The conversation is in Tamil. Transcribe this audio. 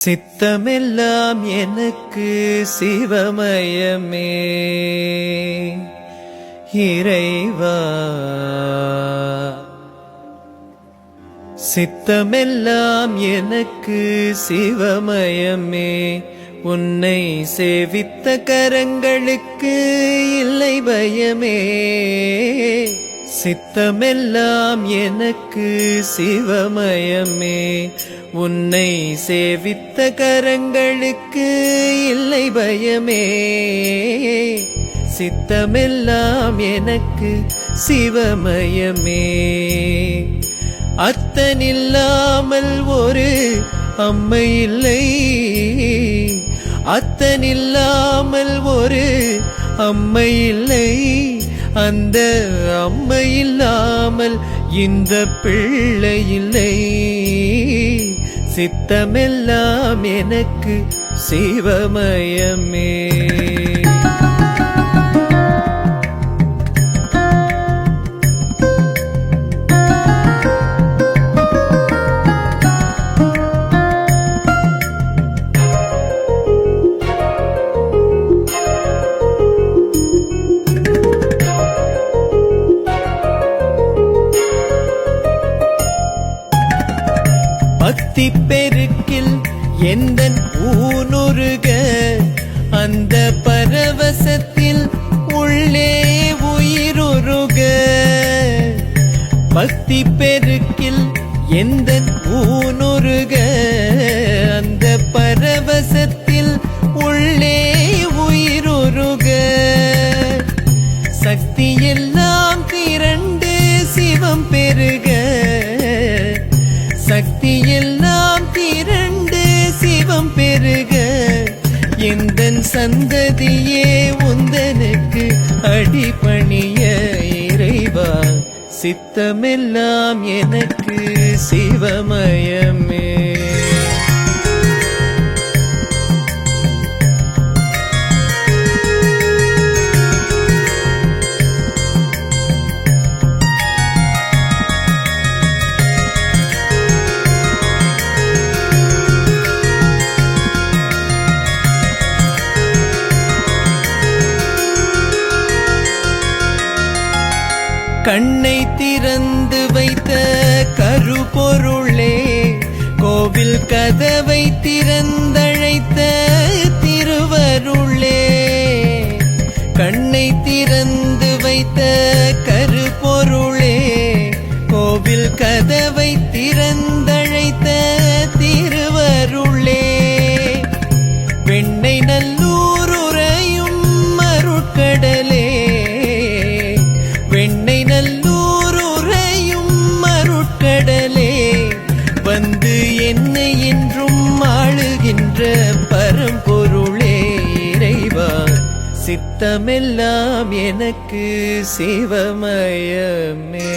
சித்தமெல்லாம் எனக்கு சிவமயமே இறைவா. சித்தமெல்லாம் எனக்கு சிவமயமே, உன்னை சேவித்த கரங்களுக்கு இல்லை பயமே. சித்தமெல்லாம் எனக்கு சிவமயமே, உன்னை சேவித்த கரங்களுக்கு இல்லை பயமே. சித்தமெல்லாம் எனக்கு சிவமயமே. அத்தனில்லாமல் ஒரு அம்மை இல்லை, அத்தனில்லாமல் ஒரு அம்மை இல்லை. அந்த அம்மை இல்லாமல் இந்த பிள்ளை இல்லை. சித்தமெல்லாம் எனக்கு சிவமயமே. பக்தி பெருக்கில் எந்தன் ஊனுருக, அந்த பரவசத்தில் உள்ளே உயிருருக. பக்தி பெருக்கில் எந்தன் ஊனுருக, அந்த பரவசத்தில் உள்ளே உயிருருக. சக்தி எல்லாம் திரண்டு சிவம் பெருக, சக்தி எல்லாம் திரண்டு சிவம் பெருக. எந்தன் சந்ததியே உந்தனுக்கு அடிபணிய இறைவா. சித்தமெல்லாம் எனக்கு சிவமயமே. கண்ணை திறந்து வைத்த கருப்பொருளே, கோவில் கதவை திறந்தழைத்த திருவருளே. கண்ணை திறந்து வைத்த கருப்பொருளே, கோவில் கதவை திறந்தழைத்த திருவருளே. வெண்ணை நல்லூருரையும் அருட்கடலே, வெண்ணை நல்லூருரையும் அருட்கடலே. வந்து என்னை என்றும் ஆளுகின்ற பரம்பொருளே இறைவா. சித்தமெல்லாம் எனக்கு சிவமயமே.